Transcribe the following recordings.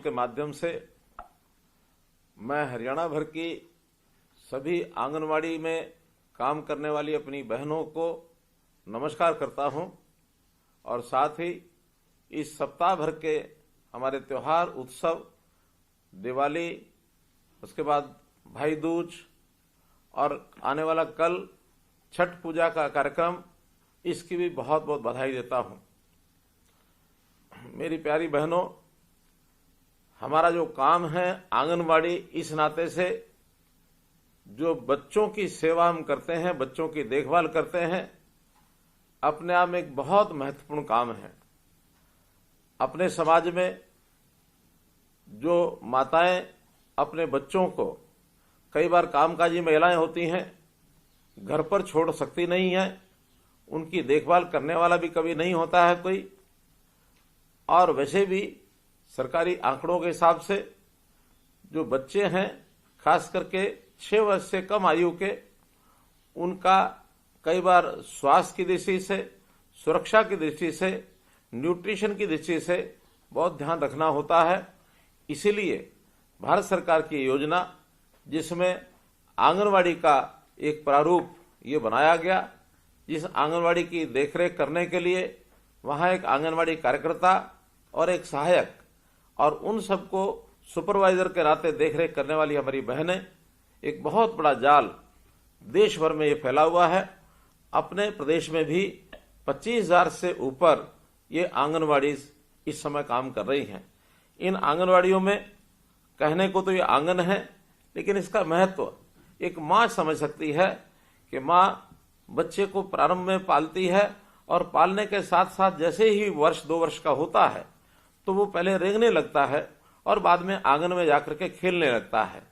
के माध्यम से मैं हरियाणा भर की सभी आंगनवाड़ी में काम करने वाली अपनी बहनों को नमस्कार करता हूं और साथ ही इस सप्ताह भर के हमारे त्योहार उत्सव, दिवाली, उसके बाद भाई दूज और आने वाला कल छठ पूजा का कार्यक्रम, इसकी भी बहुत बहुत बधाई देता हूं। मेरी प्यारी बहनों, हमारा जो काम है आंगनवाड़ी, इस नाते से जो बच्चों की सेवा हम करते हैं, बच्चों की देखभाल करते हैं, अपने आप में एक बहुत महत्वपूर्ण काम है। अपने समाज में जो माताएं अपने बच्चों को, कई बार कामकाजी महिलाएं होती हैं, घर पर छोड़ सकती नहीं है, उनकी देखभाल करने वाला भी कभी नहीं होता है कोई। और वैसे भी सरकारी आंकड़ों के हिसाब से जो बच्चे हैं, खास करके 6 वर्ष से कम आयु के, उनका कई बार स्वास्थ्य की दृष्टि से, सुरक्षा की दृष्टि से, न्यूट्रिशन की दृष्टि से बहुत ध्यान रखना होता है। इसीलिए भारत सरकार की योजना, जिसमें आंगनवाड़ी का एक प्रारूप ये बनाया गया, जिस आंगनवाड़ी की देखरेख करने के लिए वहां एक आंगनवाड़ी कार्यकर्ता और एक सहायक और उन सबको सुपरवाइजर के नाते देखरेख करने वाली हमारी बहनें, एक बहुत बड़ा जाल देश भर में ये फैला हुआ है। अपने प्रदेश में भी 25,000 से ऊपर ये आंगनवाड़ी इस समय काम कर रही हैं। इन आंगनवाड़ियों में कहने को तो ये आंगन है, लेकिन इसका महत्व एक माँ समझ सकती है कि माँ बच्चे को प्रारंभ में पालती है और पालने के साथ साथ जैसे ही 1-2 वर्ष का होता है तो वो पहले रेंगने लगता है और बाद में आंगन में जाकर के खेलने लगता है।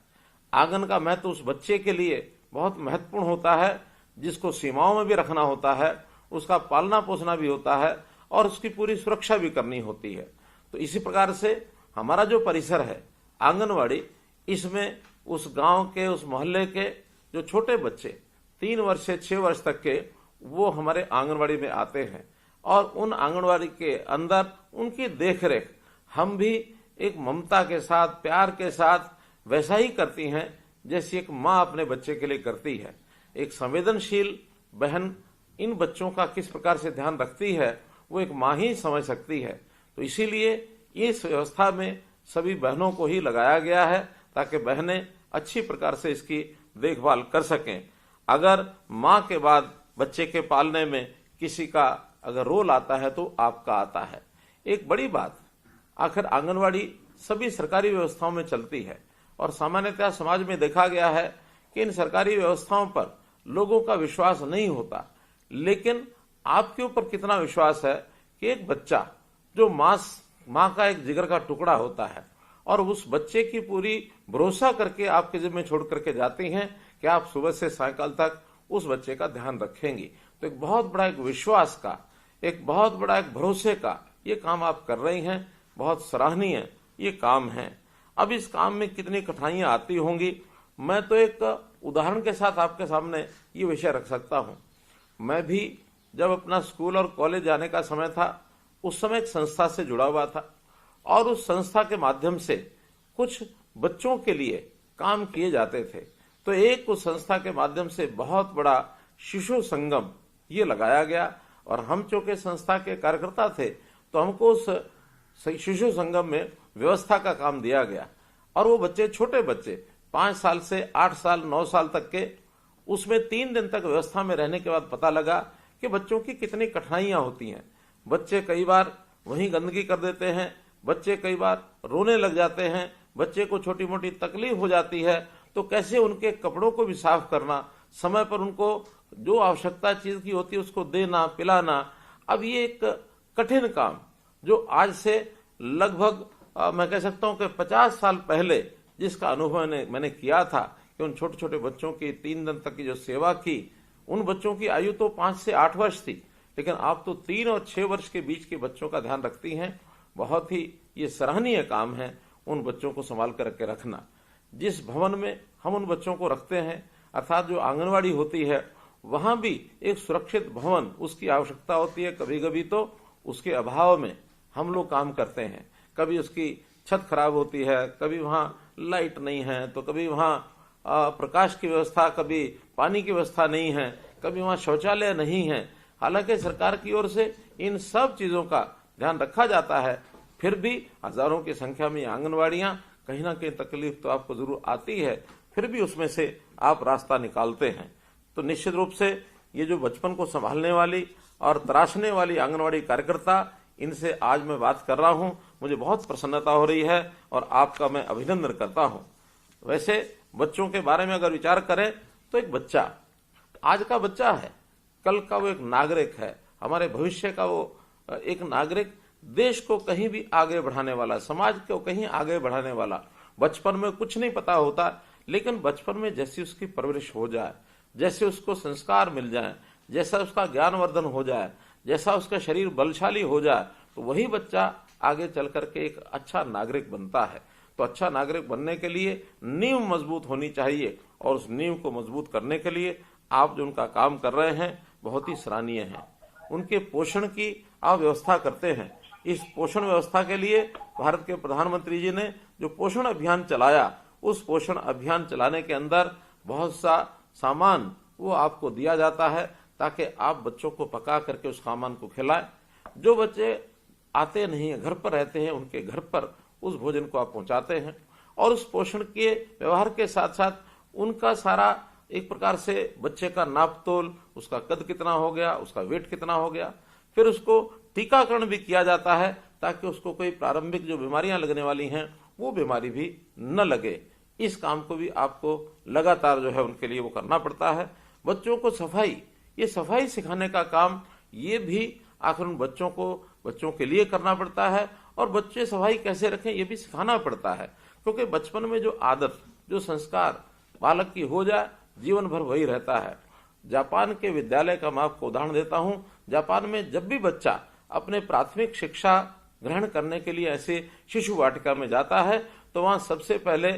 आंगन का महत्व उस बच्चे के लिए बहुत महत्वपूर्ण होता है, जिसको सीमाओं में भी रखना होता है, उसका पालना पोसना भी होता है और उसकी पूरी सुरक्षा भी करनी होती है। तो इसी प्रकार से हमारा जो परिसर है आंगनवाड़ी, इसमें उस गांव के, उस मोहल्ले के जो छोटे बच्चे 3 वर्ष से 6 वर्ष तक के, वो हमारे आंगनवाड़ी में आते हैं और उन आंगनवाड़ी के अंदर उनकी देखरेख हम भी एक ममता के साथ, प्यार के साथ वैसा ही करती हैं जैसी एक माँ अपने बच्चे के लिए करती है। एक संवेदनशील बहन इन बच्चों का किस प्रकार से ध्यान रखती है, वो एक माँ ही समझ सकती है। तो इसीलिए इस व्यवस्था में सभी बहनों को ही लगाया गया है ताकि बहनें अच्छी प्रकार से इसकी देखभाल कर सकें। अगर माँ के बाद बच्चे के पालने में किसी का अगर रोल आता है तो आपका आता है। एक बड़ी बात, आखिर आंगनवाड़ी सभी सरकारी व्यवस्थाओं में चलती है और सामान्यतः समाज में देखा गया है कि इन सरकारी व्यवस्थाओं पर लोगों का विश्वास नहीं होता। लेकिन आपके ऊपर कितना विश्वास है कि एक बच्चा जो माँ का एक जिगर का टुकड़ा होता है और उस बच्चे की पूरी भरोसा करके आपके जिम्मे छोड़ करके जाती हैं कि आप सुबह से सायंकाल तक उस बच्चे का ध्यान रखेंगी। तो एक बहुत बड़ा एक विश्वास का, एक बहुत बड़ा एक भरोसे का ये काम आप कर रही हैं। बहुत सराहनीय ये काम है। अब इस काम में कितनी कठिनाइयां आती होंगी, मैं तो एक उदाहरण के साथ आपके सामने ये विषय रख सकता हूं। मैं भी जब अपना स्कूल और कॉलेज जाने का समय था, उस समय एक संस्था से जुड़ा हुआ था और उस संस्था के माध्यम से कुछ बच्चों के लिए काम किए जाते थे। तो एक उस संस्था के माध्यम से बहुत बड़ा शिशु संगम ये लगाया गया और हम चूंकि संस्था के कार्यकर्ता थे तो हमको उस शिशु संगम में व्यवस्था का काम दिया गया और वो बच्चे, छोटे बच्चे 5 साल से 8 साल 9 साल तक के, उसमें 3 दिन तक व्यवस्था में रहने के बाद पता लगा कि बच्चों की कितनी कठिनाइयां होती हैं। बच्चे कई बार वहीं गंदगी कर देते हैं, बच्चे कई बार रोने लग जाते हैं, बच्चे को छोटी मोटी तकलीफ हो जाती है, तो कैसे उनके कपड़ों को भी साफ करना, समय पर उनको जो आवश्यकता चीज की होती है उसको देना, पिलाना। अब ये एक कठिन काम जो आज से लगभग मैं कह सकता हूं कि 50 साल पहले जिसका अनुभव मैंने किया था कि उन छोटे छोटे बच्चों की 3 दिन तक की जो सेवा की, उन बच्चों की आयु तो 5 से 8 वर्ष थी, लेकिन आप तो 3 और 6 वर्ष के बीच के बच्चों का ध्यान रखती हैं। बहुत ही ये सराहनीय काम है उन बच्चों को संभाल कर रखना। जिस भवन में हम उन बच्चों को रखते हैं, अर्थात जो आंगनवाड़ी होती है, वहां भी एक सुरक्षित भवन उसकी आवश्यकता होती है। कभी कभी तो उसके अभाव में हम लोग काम करते हैं, कभी उसकी छत खराब होती है, कभी वहां लाइट नहीं है, तो कभी वहां प्रकाश की व्यवस्था, कभी पानी की व्यवस्था नहीं है, कभी वहां शौचालय नहीं है। हालांकि सरकार की ओर से इन सब चीजों का ध्यान रखा जाता है, फिर भी हजारों की संख्या में आंगनवाड़ियां, कहीं ना कहीं तकलीफ तो आपको जरूर आती है, फिर भी उसमें से आप रास्ता निकालते हैं। तो निश्चित रूप से ये जो बचपन को संभालने वाली और तराशने वाली आंगनवाड़ी कार्यकर्ता, इनसे आज मैं बात कर रहा हूं, मुझे बहुत प्रसन्नता हो रही है और आपका मैं अभिनंदन करता हूं। वैसे बच्चों के बारे में अगर विचार करें तो एक बच्चा आज का बच्चा है, कल का वो एक नागरिक है, हमारे भविष्य का वो एक नागरिक, देश को कहीं भी आगे बढ़ाने वाला, समाज को कहीं आगे बढ़ाने वाला। बचपन में कुछ नहीं पता होता, लेकिन बचपन में जैसी उसकी परवरिश हो जाए, जैसे उसको संस्कार मिल जाए, जैसा उसका ज्ञानवर्धन हो जाए, जैसा उसका शरीर बलशाली हो जाए, तो वही बच्चा आगे चल करके एक अच्छा नागरिक बनता है। तो अच्छा नागरिक बनने के लिए नींव मजबूत होनी चाहिए, और उस नींव को मजबूत करने के लिए आप जो उनका काम कर रहे हैं बहुत ही सराहनीय है। उनके पोषण की आप व्यवस्था करते हैं। इस पोषण व्यवस्था के लिए भारत के प्रधानमंत्री जी ने जो पोषण अभियान चलाया, उस पोषण अभियान चलाने के अंदर बहुत सा सामान वो आपको दिया जाता है, ताकि आप बच्चों को पका करके उस सामान को खिलाएं। जो बच्चे आते नहीं है, घर पर रहते हैं, उनके घर पर उस भोजन को आप पहुंचाते हैं, और उस पोषण के व्यवहार के साथ साथ उनका सारा एक प्रकार से बच्चे का नाप तोल, उसका कद कितना हो गया, उसका वेट कितना हो गया, फिर उसको टीकाकरण भी किया जाता है, ताकि उसको कोई प्रारंभिक जो बीमारियां लगने वाली हैं वो बीमारी भी न लगे। इस काम को भी आपको लगातार जो है उनके लिए वो करना पड़ता है। बच्चों को सफाई, ये सफाई सिखाने का काम, ये भी आखिर उन बच्चों के लिए करना पड़ता है, और बच्चे सफाई कैसे रखें ये भी सिखाना पड़ता है। क्योंकि बचपन में जो आदत, जो संस्कार बालक की हो जाए, जीवन भर वही रहता है। जापान के विद्यालय का मैं आपको उदाहरण देता हूं। जापान में जब भी बच्चा अपने प्राथमिक शिक्षा ग्रहण करने के लिए ऐसे शिशु वाटिका में जाता है, तो वहां सबसे पहले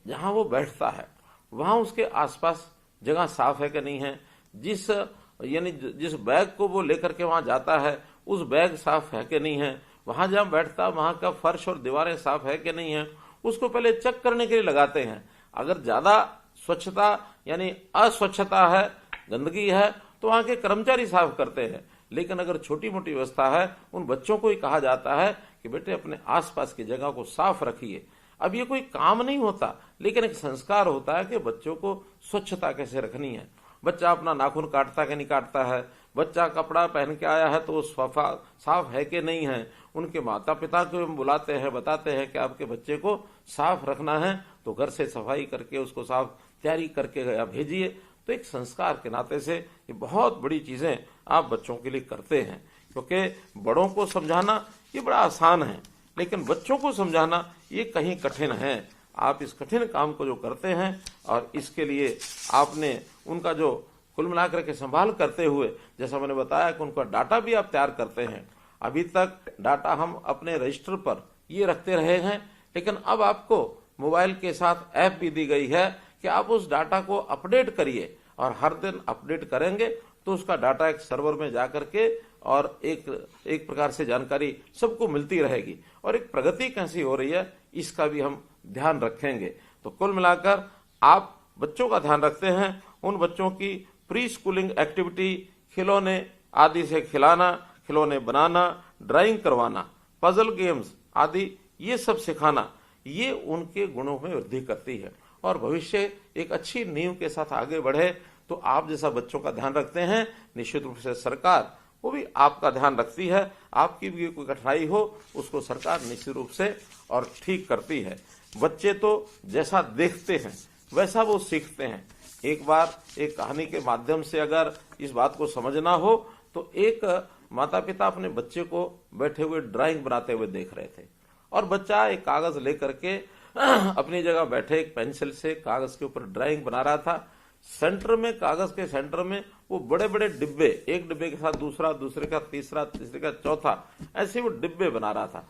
जहां वो बैठता है, वहां उसके आसपास जगह साफ है कि नहीं है, जिस बैग को वो लेकर के वहां जाता है, उस बैग साफ है कि नहीं है, वहां जहां बैठता वहां का फर्श और दीवारें साफ है कि नहीं है, उसको पहले चेक करने के लिए लगाते हैं। अगर ज्यादा स्वच्छता यानी अस्वच्छता है, गंदगी है, तो वहां के कर्मचारी साफ करते हैं। लेकिन अगर छोटी मोटी व्यवस्था है, उन बच्चों को ही कहा जाता है कि बेटे अपने आसपास की जगह को साफ रखिए। अब ये कोई काम नहीं होता, लेकिन एक संस्कार होता है कि बच्चों को स्वच्छता कैसे रखनी है। बच्चा अपना नाखून काटता कि नहीं काटता है, बच्चा कपड़ा पहन के आया है तो वो साफ है कि नहीं है। उनके माता पिता को हम बुलाते हैं, बताते हैं कि आपके बच्चे को साफ रखना है, तो घर से सफाई करके उसको साफ तैयारी करके भेजिए। तो एक संस्कार के नाते से ये बहुत बड़ी चीजें आप बच्चों के लिए करते हैं, क्योंकि बड़ों को समझाना ये बड़ा आसान है, लेकिन बच्चों को समझाना ये कहीं कठिन है। आप इस कठिन काम को जो करते हैं, और इसके लिए आपने उनका जो कुल मिलाकर के संभाल करते हुए, जैसा मैंने बताया कि उनका डाटा भी आप तैयार करते हैं। अभी तक डाटा हम अपने रजिस्टर पर ये रखते रहे हैं, लेकिन अब आपको मोबाइल के साथ ऐप भी दी गई है कि आप उस डाटा को अपडेट करिए, और हर दिन अपडेट करेंगे तो उसका डाटा एक सर्वर में जाकर के और एक प्रकार से जानकारी सबको मिलती रहेगी, और एक प्रगति कैसी हो रही है इसका भी हम ध्यान रखेंगे। तो कुल मिलाकर आप बच्चों का ध्यान रखते हैं, उन बच्चों की प्री स्कूलिंग एक्टिविटी, खिलौने आदि से खिलाना, खिलौने बनाना, ड्राइंग करवाना, पजल गेम्स आदि ये सब सिखाना, ये उनके गुणों में वृद्धि करती है, और भविष्य एक अच्छी नींव के साथ आगे बढ़े। तो आप जैसा बच्चों का ध्यान रखते हैं, निश्चित रूप से सरकार वो भी आपका ध्यान रखती है। आपकी भी कोई कठिनाई हो उसको सरकार निश्चित रूप से और ठीक करती है। बच्चे तो जैसा देखते हैं वैसा वो सीखते हैं। एक बार एक कहानी के माध्यम से अगर इस बात को समझना हो, तो एक माता पिता अपने बच्चे को बैठे हुए ड्राइंग बनाते हुए देख रहे थे, और बच्चा एक कागज लेकर के अपनी जगह बैठे एक पेंसिल से कागज के ऊपर ड्राइंग बना रहा था। सेंटर में, कागज के सेंटर में वो बड़े बड़े डिब्बे, एक डिब्बे के साथ दूसरा, दूसरे का तीसरा, तीसरे का चौथा, ऐसे वो डिब्बे बना रहा था,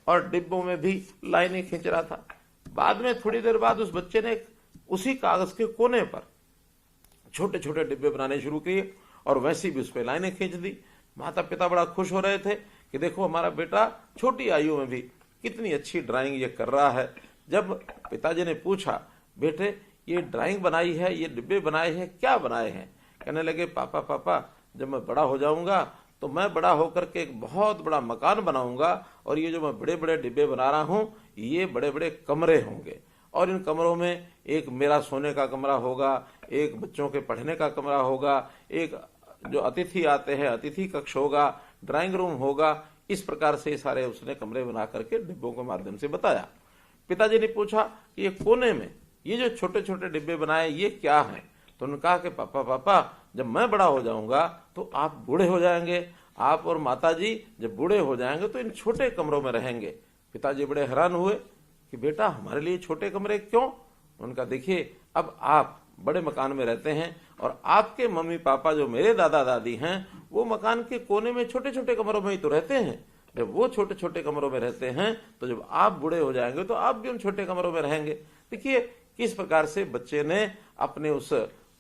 और डिब्बों में भी लाइनें खींच रहा था। बाद में थोड़ी देर बाद उस बच्चे ने उसी कागज के कोने पर छोटे छोटे डिब्बे बनाने शुरू किए, और वैसी भी उस पर लाइनें खींच दी। माता पिता बड़ा खुश हो रहे थे कि देखो हमारा बेटा छोटी आयु में भी कितनी अच्छी ड्राइंग ये कर रहा है। जब पिताजी ने पूछा, बेटे ये ड्राइंग बनाई है, ये डिब्बे बनाए हैं, क्या बनाए हैं? कहने लगे, पापा पापा जब मैं बड़ा हो जाऊंगा तो मैं बड़ा होकर के एक बहुत बड़ा मकान बनाऊंगा, और ये जो मैं बड़े बड़े डिब्बे बना रहा हूं ये बड़े बड़े कमरे होंगे, और इन कमरों में एक मेरा सोने का कमरा होगा, एक बच्चों के पढ़ने का कमरा होगा, एक जो अतिथि आते हैं अतिथि कक्ष होगा, ड्राइंग रूम होगा। इस प्रकार से सारे उसने कमरे बना करके डिब्बों के माध्यम से बताया। पिताजी ने पूछा कि ये कोने में ये जो छोटे छोटे डिब्बे बनाए ये क्या है? तो उन्होंने कहा कि पापा पापा जब मैं बड़ा हो जाऊंगा तो आप बूढ़े हो जाएंगे, आप और माताजी जब बूढ़े हो जाएंगे तो इन छोटे कमरों में रहेंगे। पिताजी बड़े हैरान हुए कि बेटा हमारे लिए छोटे कमरे क्यों? उनका देखिए, अब आप बड़े मकान में रहते हैं और आपके मम्मी पापा जो मेरे दादा दादी हैं वो मकान के कोने में छोटे छोटे कमरों में ही तो रहते हैं। जब वो छोटे छोटे कमरों में रहते हैं तो जब आप बूढ़े हो जाएंगे तो आप भी उन छोटे कमरों में रहेंगे। देखिए किस प्रकार से बच्चे ने अपने उस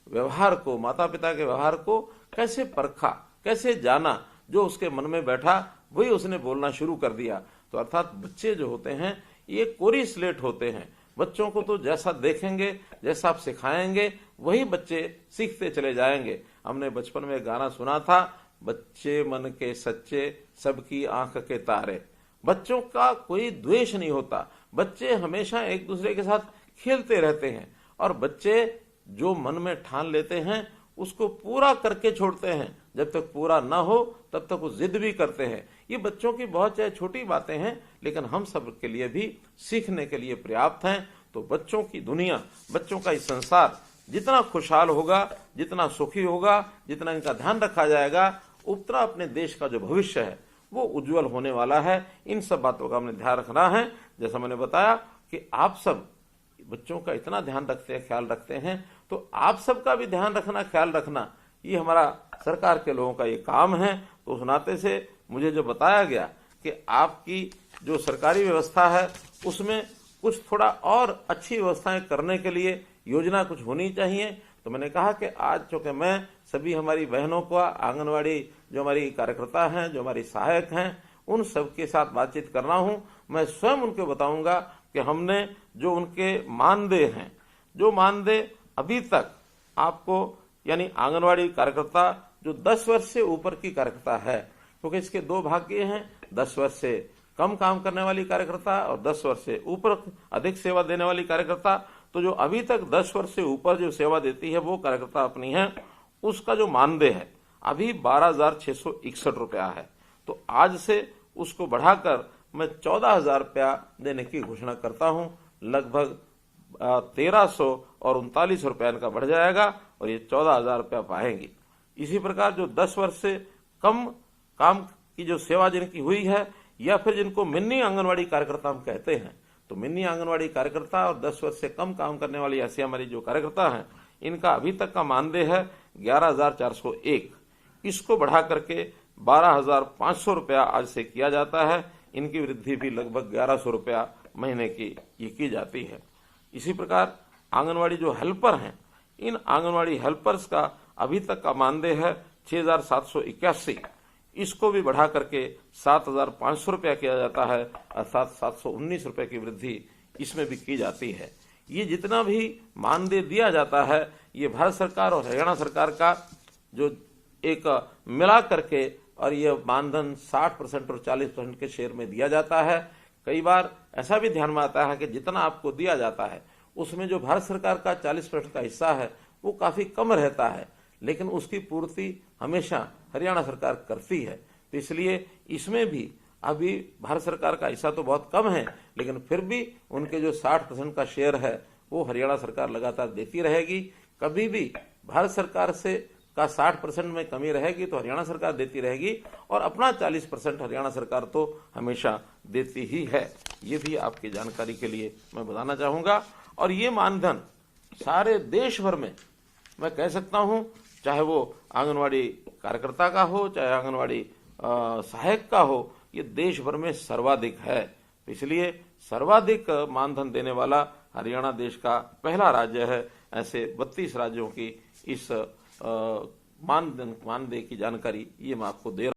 व्यवहार को, माता पिता के व्यवहार को कैसे परखा, कैसे जाना, जो उसके मन में बैठा वही उसने बोलना शुरू कर दिया। तो अर्थात बच्चे जो होते हैं ये कोरी स्लेट होते हैं। बच्चों को तो जैसा देखेंगे, जैसा आप सिखाएंगे वही बच्चे सीखते चले जाएंगे। हमने बचपन में गाना सुना था, बच्चे मन के सच्चे सबकी आंख के तारे। बच्चों का कोई द्वेष नहीं होता, बच्चे हमेशा एक दूसरे के साथ खेलते रहते हैं, और बच्चे जो मन में ठान लेते हैं उसको पूरा करके छोड़ते हैं। जब तक पूरा ना हो तब तक वो जिद भी करते हैं। ये बच्चों की बहुत चाहे छोटी बातें हैं, लेकिन हम सब के लिए भी सीखने के लिए पर्याप्त हैं। तो बच्चों की दुनिया, बच्चों का इस संसार जितना खुशहाल होगा, जितना सुखी होगा, जितना इनका ध्यान रखा जाएगा, उतना अपने देश का जो भविष्य है वो उज्जवल होने वाला है। इन सब बातों का हमने ध्यान रखना है। जैसा मैंने बताया कि आप सब बच्चों का इतना ध्यान रखते हैं, ख्याल रखते हैं, तो आप सबका भी ध्यान रखना, ख्याल रखना, ये हमारा सरकार के लोगों का ये काम है। तो उस नाते से मुझे जो बताया गया कि आपकी जो सरकारी व्यवस्था है उसमें कुछ थोड़ा और अच्छी व्यवस्थाएं करने के लिए योजना कुछ होनी चाहिए, तो मैंने कहा कि आज चूंकि मैं सभी हमारी बहनों को, आंगनवाड़ी जो हमारी कार्यकर्ता हैं, जो हमारी सहायक हैं, उन सबके साथ बातचीत करना हूं, मैं स्वयं उनको बताऊंगा कि हमने जो उनके मानदेय हैं, जो मानदेय अभी तक आपको, यानी आंगनवाड़ी कार्यकर्ता जो 10 वर्ष से ऊपर की कार्यकर्ता है, क्योंकि इसके दो भाग ये हैं, 10 वर्ष से कम काम करने वाली कार्यकर्ता और 10 वर्ष से ऊपर अधिक सेवा देने वाली कार्यकर्ता। तो जो अभी तक 10 वर्ष से ऊपर जो सेवा देती है वो कार्यकर्ता अपनी है, उसका जो मानदेय है अभी 12,661 रुपया है। तो आज से उसको बढ़ाकर मैं 14,000 रुपया देने की घोषणा करता हूं। लगभग 1,339 रुपया इनका बढ़ जाएगा और ये 14,000 रुपया पाएंगी। इसी प्रकार जो 10 वर्ष से कम काम की जो सेवा जिनकी हुई है, या फिर जिनको मिनी आंगनवाड़ी कार्यकर्ता हम कहते हैं, तो मिनी आंगनवाड़ी कार्यकर्ता और 10 वर्ष से कम काम करने वाली ऐसी हमारी जो कार्यकर्ता हैं, इनका अभी तक का मानदेय है 11,401। इसको बढ़ा करके 12,500 रुपया आज से किया जाता है। इनकी वृद्धि भी लगभग 1,100 रुपया महीने की ये की जाती है। इसी प्रकार आंगनवाड़ी जो हेल्पर हैं, इन आंगनवाड़ी हेल्पर्स का अभी तक का मानदेय है 6,781। इसको भी बढ़ा करके 7,500 रुपया किया जाता है, अर्थात 719 रुपये की वृद्धि इसमें भी की जाती है। ये जितना भी मानदेय दिया जाता है ये भारत सरकार और हरियाणा सरकार का जो एक मिला करके, और ये मानधन 60% और 40% के शेयर में दिया जाता है। कई बार ऐसा भी ध्यान में आता है कि जितना आपको दिया जाता है उसमें जो भारत सरकार का 40% का हिस्सा है वो काफी कम रहता है, लेकिन उसकी पूर्ति हमेशा हरियाणा सरकार करती है। तो इसलिए इसमें भी अभी भारत सरकार का हिस्सा तो बहुत कम है, लेकिन फिर भी उनके जो 60% का शेयर है वो हरियाणा सरकार लगातार देती रहेगी। कभी भी भारत सरकार से का 60% में कमी रहेगी तो हरियाणा सरकार देती रहेगी, और अपना 40% हरियाणा सरकार तो हमेशा देती ही है। ये भी आपकी जानकारी के लिए मैं बताना चाहूंगा। और ये मानधन सारे देश भर में मैं कह सकता हूं, चाहे वो आंगनवाड़ी कार्यकर्ता का हो, चाहे आंगनवाड़ी सहायक का हो, ये देश भर में सर्वाधिक है। इसलिए सर्वाधिक मानधन देने वाला हरियाणा देश का पहला राज्य है। ऐसे 32 राज्यों की इस मानदेय की जानकारी ये मैं आपको दे रहा हूं।